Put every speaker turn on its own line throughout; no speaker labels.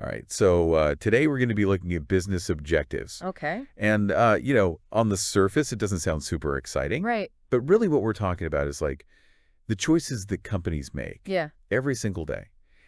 All right. So today we're going to be looking at business objectives.
Okay.
And, on the surface, it doesn't sound super exciting.
Right.
But really what we're talking about is like the choices that companies make
Yeah.
every single day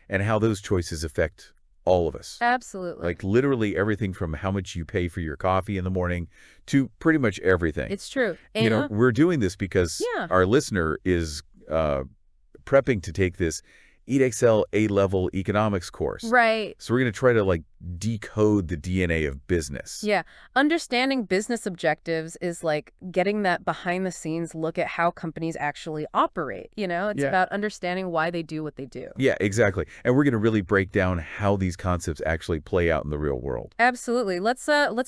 and how those choices affect all of us.
Absolutely.
Like literally everything from how much you pay for your coffee in the morning to pretty much everything.
It's true. And
We're doing this because
yeah.
our listener is prepping to take this EdXL A-level economics course.
Right.
So we're going to try to like decode the DNA of business.
Yeah. Understanding business objectives is like getting that behind the scenes look at how companies actually operate. It's
Yeah.
about understanding why they do what they do.
Yeah, exactly. And we're going to really break down how these concepts actually play out in the real world.
Absolutely. Let's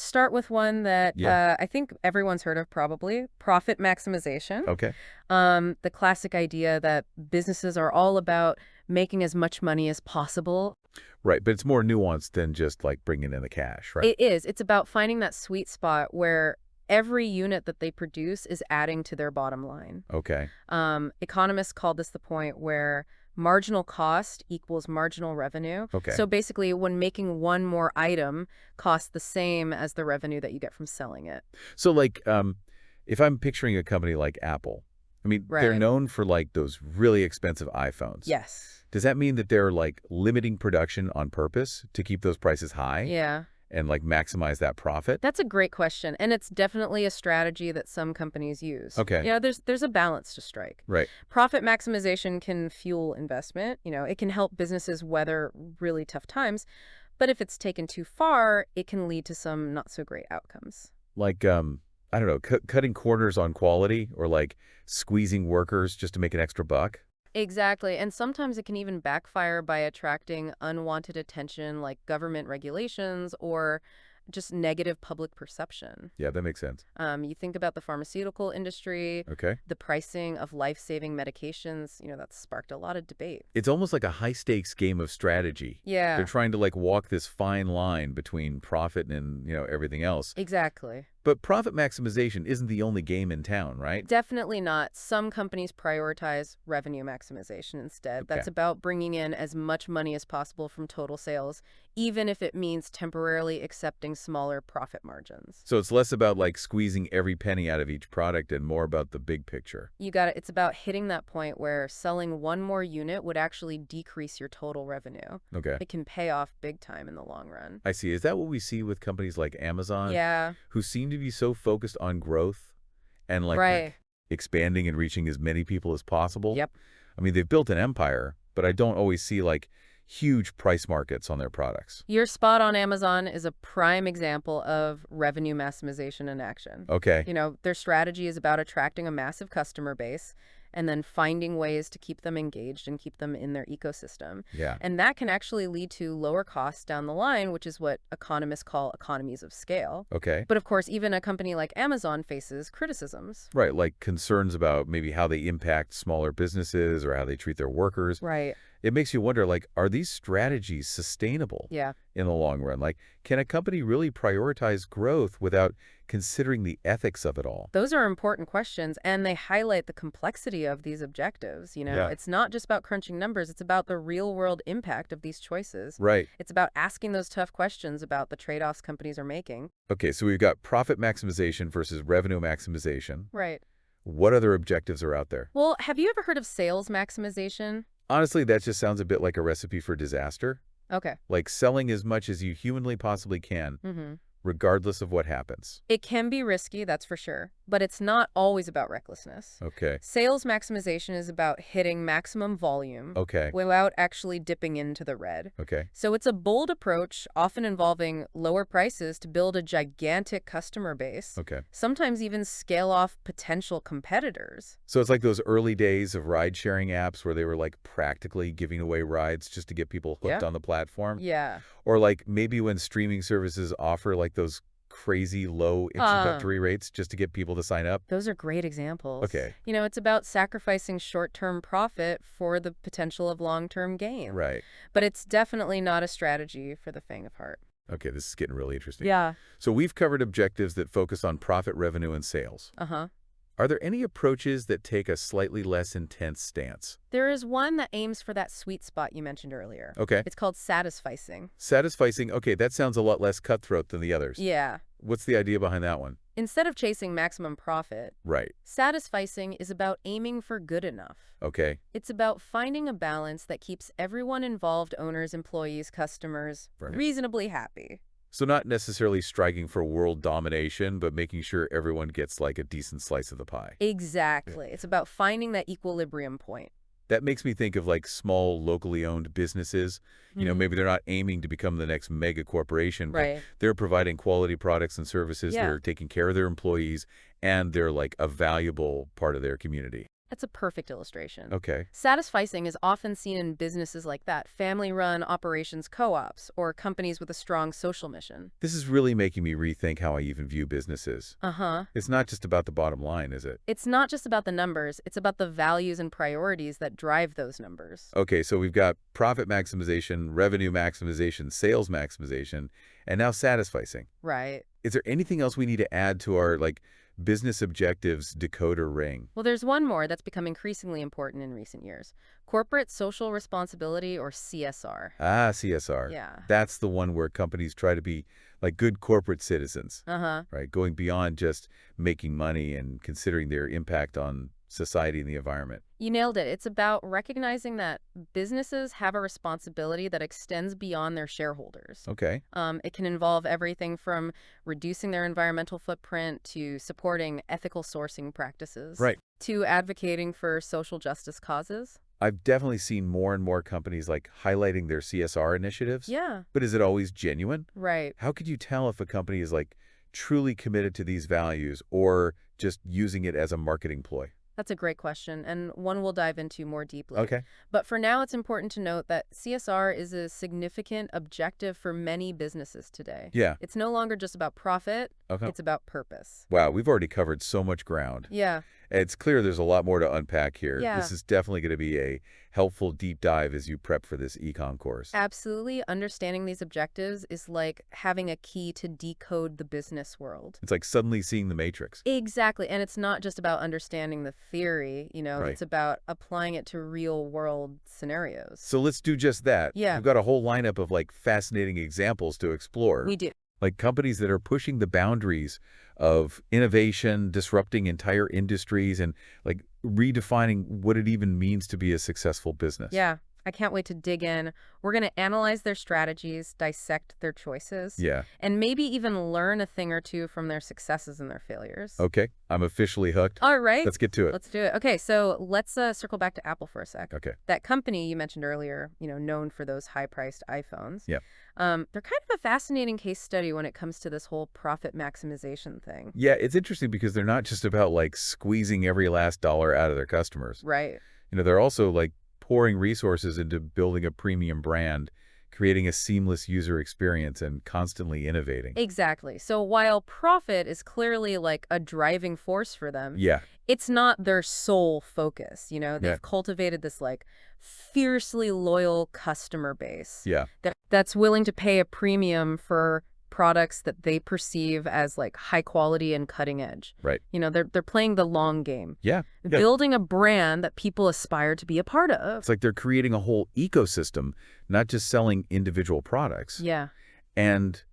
start with one that
Yeah.
I think everyone's heard of probably, profit maximization.
Okay.
The classic idea that businesses are all about making as much money as possible.
Right, but it's more nuanced than just like bringing in the cash, right?
It is. It's about finding that sweet spot where every unit that they produce is adding to their bottom line.
Okay.
Economists call this the point where marginal cost equals marginal revenue.
Okay.
So basically, when making one more item costs the same as the revenue that you get from selling it.
So like if I'm picturing a company like Apple, I mean, they're
Right.
known for like those really expensive iPhones.
Yes.
Does that mean that they're like limiting production on purpose to keep those prices high
Yeah.
and like maximize that profit?
That's a great question, and it's definitely a strategy that some companies use.
Okay.
There's a balance to strike.
Right.
Profit maximization can fuel investment. It can help businesses weather really tough times, but if it's taken too far, it can lead to some not so great outcomes.
Like, I don't know, cutting corners on quality or like squeezing workers just to make an extra buck?
Exactly, and sometimes it can even backfire by attracting unwanted attention like government regulations or just negative public perception.
Yeah, that makes sense.
You think about the pharmaceutical industry,
Okay.
the pricing of life-saving medications, that's sparked a lot of debate.
It's almost like a high-stakes game of strategy.
Yeah,
They're trying to like walk this fine line between profit and, everything else.
exactly.
But profit maximization isn't the only game in town, right?
Definitely not. Some companies prioritize revenue maximization instead.
Okay.
That's about bringing in as much money as possible from total sales, even if it means temporarily accepting smaller profit margins.
So it's less about like squeezing every penny out of each product and more about the big picture.
You got it. It's about hitting that point where selling one more unit would actually decrease your total revenue.
Okay.
It can pay off big time in the long run.
I see. Is that what we see with companies like Amazon?
Yeah,
Who seem to be so focused on growth and
right.
expanding and reaching as many people as possible?
Yep.
I mean, they've built an empire, but I don't always see like huge price markets on their products.
Your spot on Amazon is a prime example of revenue maximization in action.
Okay.
Their strategy is about attracting a massive customer base and then finding ways to keep them engaged and keep them in their ecosystem.
Yeah.
And that can actually lead to lower costs down the line, which is what economists call economies of scale.
Okay.
But of course, even a company like Amazon faces criticisms.
Right, like concerns about maybe how they impact smaller businesses or how they treat their workers.
Right.
It makes you wonder, like, are these strategies sustainable
Yeah.
in the long run? Like, can a company really prioritize growth without considering the ethics of it all?
Those are important questions, and they highlight the complexity of these objectives.
Yeah.
It's not just about crunching numbers, it's about the real-world impact of these choices.
Right.
It's about asking those tough questions about the trade-offs companies are making.
Okay, so we've got profit maximization versus revenue maximization.
Right.
What other objectives are out there?
Well, have you ever heard of sales maximization?
Honestly, that just sounds a bit like a recipe for disaster.
Okay.
Like selling as much as you humanly possibly can,
Mm-hmm.
regardless of what happens.
It can be risky, that's for sure, but it's not always about recklessness.
Okay.
Sales maximization is about hitting maximum volume
Okay.
without actually dipping into the red.
Okay.
So it's a bold approach, often involving lower prices to build a gigantic customer base,
Okay.
sometimes even scale off potential competitors.
So it's like those early days of ride-sharing apps where they were like practically giving away rides just to get people hooked
Yeah.
on the platform.
Yeah.
Or like maybe when streaming services offer like those crazy low introductory rates just to get people to sign up.
Those are great examples.
Okay.
It's about sacrificing short-term profit for the potential of long-term gain.
Right.
But it's definitely not a strategy for the faint of heart.
Okay, this is getting really interesting.
Yeah.
So we've covered objectives that focus on profit, revenue, and sales.
Uh-huh.
Are there any approaches that take a slightly less intense stance?
There is one that aims for that sweet spot you mentioned earlier.
Okay.
It's called satisficing.
Satisficing, okay, that sounds a lot less cutthroat than the others.
Yeah.
What's the idea behind that one?
Instead of chasing maximum profit,
Right.
satisficing is about aiming for good enough.
Okay.
It's about finding a balance that keeps everyone involved, owners, employees, customers,
Right.
reasonably happy.
So not necessarily striking for world domination, but making sure everyone gets like a decent slice of the pie.
Exactly. It's about finding that equilibrium point.
That makes me think of like small, locally owned businesses. Maybe they're not aiming to become the next mega corporation, but
Right.
they're providing quality products and services.
Yeah.
They're taking care of their employees, and they're like a valuable part of their community.
That's a perfect illustration.
Okay.
Satisficing is often seen in businesses like that, family-run operations co-ops, or companies with a strong social mission.
This is really making me rethink how I even view businesses.
Uh-huh.
It's not just about the bottom line, is it?
It's not just about the numbers, it's about the values and priorities that drive those numbers.
Okay, so we've got profit maximization, revenue maximization, sales maximization, and now satisficing.
Right.
Is there anything else we need to add to our business objectives decoder ring?
Well, there's one more that's become increasingly important in recent years. Corporate social responsibility, or CSR.
Ah, CSR.
Yeah.
That's the one where companies try to be like good corporate citizens,
Uh-huh.
right? Going beyond just making money and considering their impact on society and the environment.
You nailed it. It's about recognizing that businesses have a responsibility that extends beyond their shareholders.
Okay.
It can involve everything from reducing their environmental footprint to supporting ethical sourcing practices.
Right.
To advocating for social justice causes.
I've definitely seen more and more companies like highlighting their CSR initiatives.
Yeah.
But is it always genuine?
Right.
How could you tell if a company is like truly committed to these values or just using it as a marketing ploy?
That's a great question, and one we'll dive into more deeply.
Okay.
But for now, it's important to note that CSR is a significant objective for many businesses today.
Yeah.
It's no longer just about profit,
Okay.
it's about purpose.
Wow, we've already covered so much ground.
Yeah.
It's clear there's a lot more to unpack here.
Yeah.
This is definitely going to be a helpful deep dive as you prep for this econ course.
Absolutely. Understanding these objectives is like having a key to decode the business world.
It's like suddenly seeing the matrix.
Exactly. And it's not just about understanding the theory,
Right.
it's about applying it to real world scenarios.
So let's do just that.
Yeah.
We've got a whole lineup of like fascinating examples to explore.
We do.
Like companies that are pushing the boundaries of innovation, disrupting entire industries, and like redefining what it even means to be a successful business.
Yeah. I can't wait to dig in. We're going to analyze their strategies, dissect their choices,
Yeah.
and maybe even learn a thing or two from their successes and their failures.
Okay. I'm officially hooked.
All right.
Let's get to it.
Let's do it. Okay, so let's circle back to Apple for a sec.
Okay.
That company you mentioned earlier, known for those high-priced iPhones.
Yeah.
They're kind of a fascinating case study when it comes to this whole profit maximization thing.
Yeah, it's interesting because they're not just about like squeezing every last dollar out of their customers.
Right.
They're also like pouring resources into building a premium brand, creating a seamless user experience, and constantly innovating.
Exactly. So while profit is clearly like a driving force for them,
Yeah.
it's not their sole focus. They've
Yeah.
cultivated this like fiercely loyal customer base.
Yeah.
That's willing to pay a premium for products that they perceive as like high quality and cutting edge.
Right.
They're playing the long game,
Yeah.
building a brand that people aspire to be a part of.
It's like they're creating a whole ecosystem, not just selling individual products.
Yeah.
And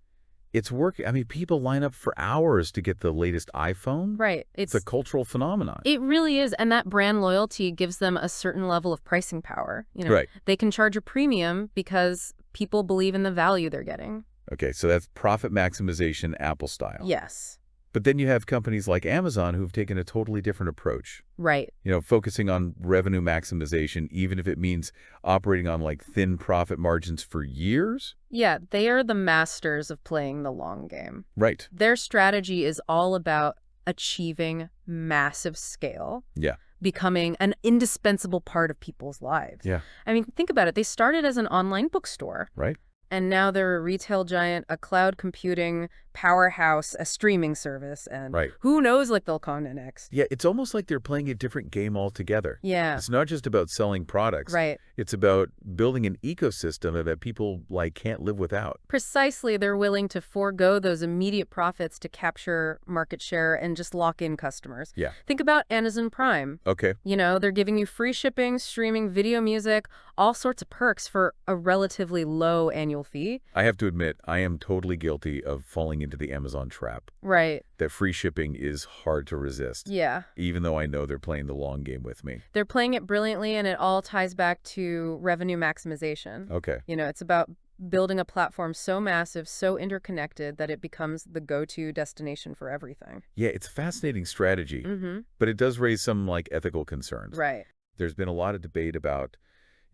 it's working. I mean, people line up for hours to get the latest iPhone.
Right.
It's a cultural phenomenon.
It really is. And that brand loyalty gives them a certain level of pricing power.
Right.
They can charge a premium because people believe in the value they're getting.
Okay, so that's profit maximization Apple style.
Yes.
But then you have companies like Amazon who've taken a totally different approach.
Right.
Focusing on revenue maximization, even if it means operating on like thin profit margins for years.
Yeah, they are the masters of playing the long game.
Right.
Their strategy is all about achieving massive scale.
Yeah.
Becoming an indispensable part of people's lives.
Yeah.
I mean, think about it. They started as an online bookstore.
Right.
And now they're a retail giant, a cloud computing powerhouse, a streaming service, and
Right.
who knows what they'll call it next.
Yeah, it's almost like they're playing a different game altogether.
Yeah,
It's not just about selling products.
right.
It's about building an ecosystem that people like can't live without.
Precisely, they're willing to forego those immediate profits to capture market share and just lock in customers.
Yeah.
Think about Amazon Prime.
Okay.
You know, they're giving you free shipping, streaming, video music, all sorts of perks for a relatively low annual fee.
I have to admit, I am totally guilty of falling into the Amazon trap.
Right.
That free shipping is hard to resist,
Yeah.
even though I know they're playing the long game with me.
They're playing it brilliantly, and it all ties back to revenue maximization.
Okay.
You know, it's about building a platform so massive, so interconnected that it becomes the go-to destination for everything.
Yeah, it's a fascinating strategy,
Mm-hmm.
but it does raise some like ethical concerns.
Right.
There's been a lot of debate about,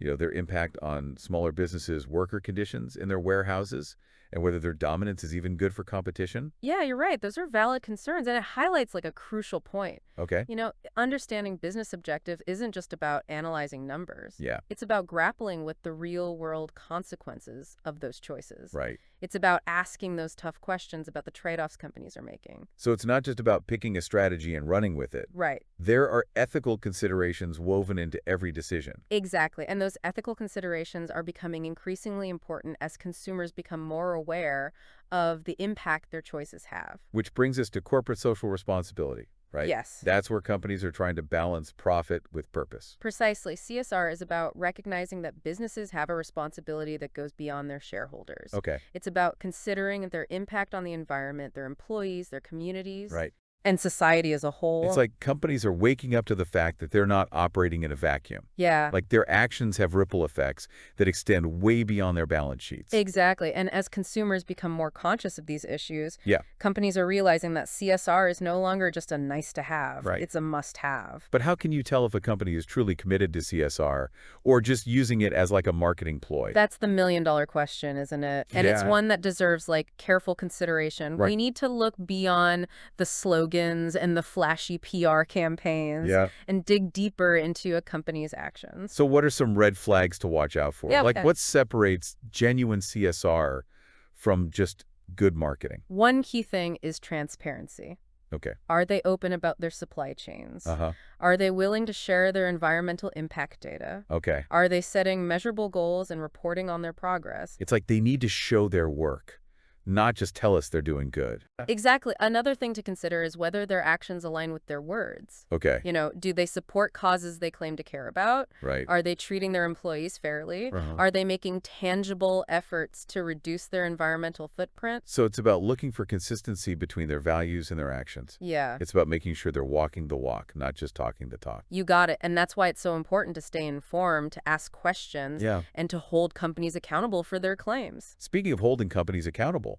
their impact on smaller businesses' worker conditions in their warehouses and whether their dominance is even good for competition.
Yeah, you're right. Those are valid concerns, and it highlights like a crucial point.
Okay.
You know, understanding business objective isn't just about analyzing numbers.
Yeah,
It's about grappling with the real-world consequences of those choices.
right.
It's about asking those tough questions about the trade-offs companies are making.
So it's not just about picking a strategy and running with it.
Right.
There are ethical considerations woven into every decision.
Exactly. And those ethical considerations are becoming increasingly important as consumers become more aware of the impact their choices have.
Which brings us to corporate social responsibility, right?
Yes.
That's where companies are trying to balance profit with purpose.
Precisely. CSR is about recognizing that businesses have a responsibility that goes beyond their shareholders.
Okay.
It's about considering their impact on the environment, their employees, their communities,
Right.
and society as a whole.
It's like companies are waking up to the fact that they're not operating in a vacuum.
Yeah.
Like their actions have ripple effects that extend way beyond their balance sheets.
Exactly. And as consumers become more conscious of these issues,
Yeah.
companies are realizing that CSR is no longer just a nice to have.
Right.
It's a must have.
But how can you tell if a company is truly committed to CSR or just using it as like a marketing ploy?
That's the million-dollar question, isn't it? And it's
Yeah.
one that deserves like careful consideration.
Right.
We need to look beyond the slogans and the flashy PR campaigns
Yeah.
and dig deeper into a company's actions.
So what are some red flags to watch out for?
Yeah,
Like
okay.
what separates genuine CSR from just good marketing?
One key thing is transparency.
Okay.
Are they open about their supply chains?
Uh-huh.
Are they willing to share their environmental impact data?
Okay.
Are they setting measurable goals and reporting on their progress?
It's like they need to show their work, not just tell us they're doing good.
Exactly. Another thing to consider is whether their actions align with their words.
Okay.
You know, do they support causes they claim to care about?
Right.
Are they treating their employees fairly?
Uh-huh.
Are they making tangible efforts to reduce their environmental footprint?
So it's about looking for consistency between their values and their actions.
Yeah,
It's about making sure they're walking the walk, not just talking the talk.
you got it. And that's why it's so important to stay informed, to ask questions,
Yeah.
and to hold companies accountable for their claims.
Speaking of holding companies accountable,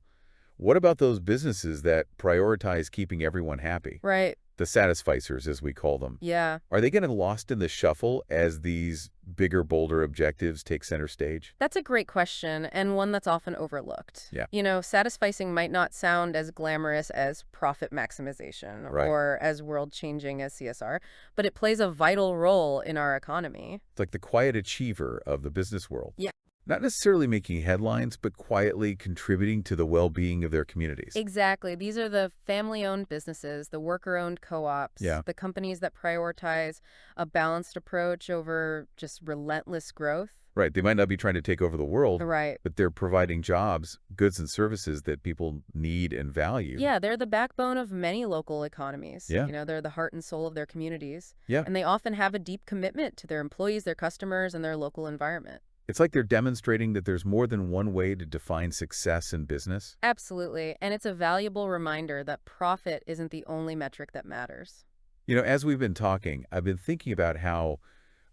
what about those businesses that prioritize keeping everyone happy?
Right.
The satisficers, as we call them.
Yeah.
Are they getting lost in the shuffle as these bigger, bolder objectives take center stage?
That's a great question, and one that's often overlooked.
Yeah.
You know, satisficing might not sound as glamorous as profit maximization
Right.
or as world-changing as CSR, but it plays a vital role in our economy.
It's like the quiet achiever of the business world.
Yeah.
Not necessarily making headlines, but quietly contributing to the well-being of their communities.
Exactly. These are the family-owned businesses, the worker-owned co-ops,
Yeah.
the companies that prioritize a balanced approach over just relentless growth.
Right. They might not be trying to take over the world,
Right.
but they're providing jobs, goods, and services that people need and value.
Yeah, they're the backbone of many local economies.
Yeah.
You know, they're the heart and soul of their communities.
Yeah.
And they often have a deep commitment to their employees, their customers, and their local environment.
It's like they're demonstrating that there's more than one way to define success in business.
Absolutely. And it's a valuable reminder that profit isn't the only metric that matters.
As we've been talking, I've been thinking about how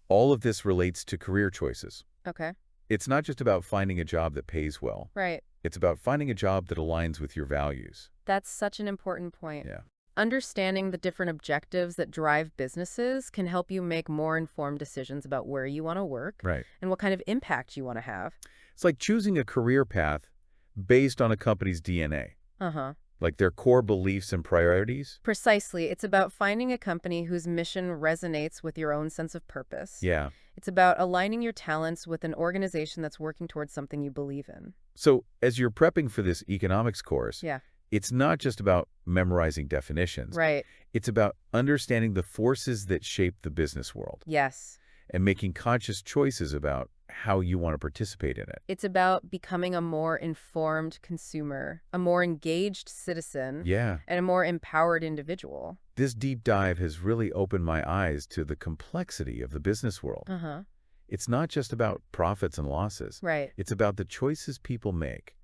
all of this relates to career choices.
Okay.
It's not just about finding a job that pays well.
Right.
It's about finding a job that aligns with your values.
That's such an important point.
Yeah.
Understanding the different objectives that drive businesses can help you make more informed decisions about where you want to work
Right.
and what kind of impact you want to have.
It's like choosing a career path based on a company's DNA,
Uh-huh.
like their core beliefs and priorities.
Precisely. It's about finding a company whose mission resonates with your own sense of purpose.
Yeah.
It's about aligning your talents with an organization that's working towards something you believe in.
So as you're prepping for this economics course,
Yeah.
It's not just about memorizing definitions.
Right.
It's about understanding the forces that shape the business world
Yes.
and making conscious choices about how you want to participate in it.
It's about becoming a more informed consumer, a more engaged citizen,
Yeah,
and a more empowered individual.
this deep dive has really opened my eyes to the complexity of the business world.
Uh-huh.
It's not just about profits and losses.
Right.
It's about the choices people make,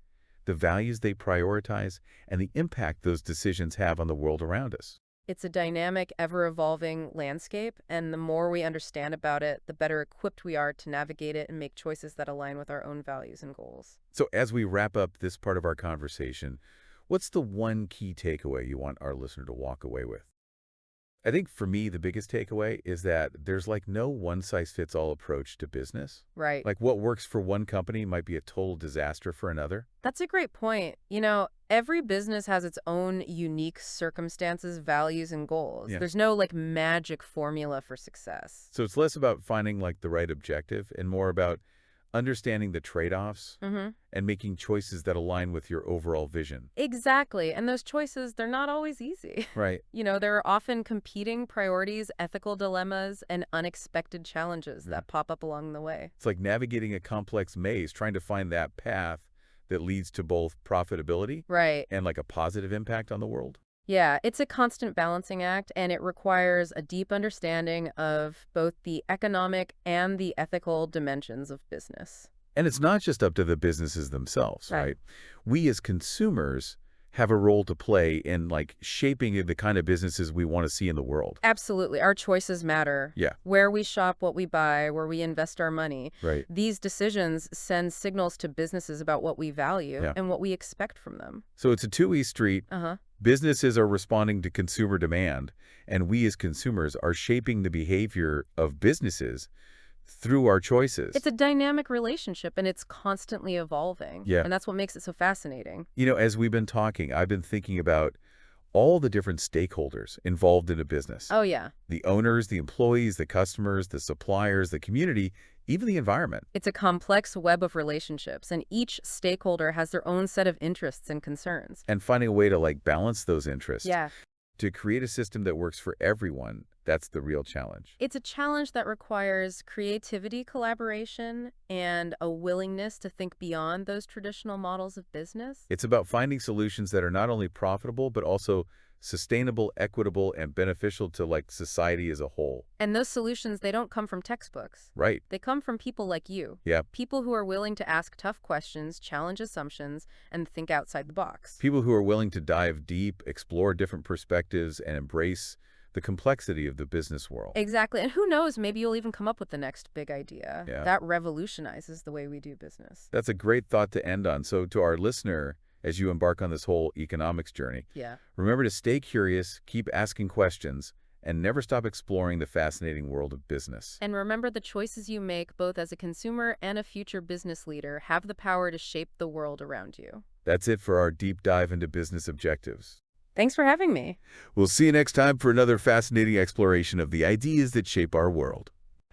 the values they prioritize, and the impact those decisions have on the world around us.
It's a dynamic, ever-evolving landscape, and the more we understand about it, the better equipped we are to navigate it and make choices that align with our own values and goals.
So as we wrap up this part of our conversation, what's the one key takeaway you want our listener to walk away with? I think for me, the biggest takeaway is that there's like no one-size-fits-all approach to business.
Right.
Like what works for one company might be a total disaster for another.
That's a great point. Every business has its own unique circumstances, values, and goals.
Yeah.
There's no like magic formula for success.
So it's less about finding like the right objective and more about understanding the trade-offs
Mm-hmm.
and making choices that align with your overall vision.
Exactly. And those choices, they're not always easy.
Right.
There are often competing priorities, ethical dilemmas, and unexpected challenges
Yeah.
that pop up along the way.
It's like navigating a complex maze, trying to find that path that leads to both profitability
Right.
and like a positive impact on the world.
Yeah, it's a constant balancing act, and it requires a deep understanding of both the economic and the ethical dimensions of business.
And it's not just up to the businesses themselves,
Right.
right? We as consumers have a role to play in like shaping the kind of businesses we want to see in the world.
Absolutely. Our choices matter.
Yeah,
Where we shop, what we buy, where we invest our money.
right.
These decisions send signals to businesses about what we value
Yeah.
and what we expect from them.
So it's a two-way street.
Uh-huh.
Businesses are responding to consumer demand, and we as consumers are shaping the behavior of businesses through our choices.
It's a dynamic relationship, and it's constantly evolving.
Yeah.
And that's what makes it so fascinating.
As we've been talking, I've been thinking about all the different stakeholders involved in a business.
Oh, yeah.
The owners, the employees, the customers, the suppliers, the community, even the environment.
It's a complex web of relationships, and each stakeholder has their own set of interests and concerns.
And finding a way to like balance those interests
Yeah.
to create a system that works for everyone, that's the real challenge.
It's a challenge that requires creativity, collaboration, and a willingness to think beyond those traditional models of business.
It's about finding solutions that are not only profitable, but also sustainable, equitable, and beneficial to like society as a whole.
And those solutions, they don't come from textbooks.
Right.
They come from people like you.
Yeah.
People who are willing to ask tough questions, challenge assumptions, and think outside the box.
People who are willing to dive deep, explore different perspectives, and embrace the complexity of the business world.
Exactly. And who knows, maybe you'll even come up with the next big idea
Yeah.
that revolutionizes the way we do business.
That's a great thought to end on. So to our listener, as you embark on this whole economics journey,
Yeah.
remember to stay curious, keep asking questions, and never stop exploring the fascinating world of business.
And remember, the choices you make, both as a consumer and a future business leader, have the power to shape the world around you.
That's it for our deep dive into business objectives.
Thanks for having me.
We'll see you next time for another fascinating exploration of the ideas that shape our world.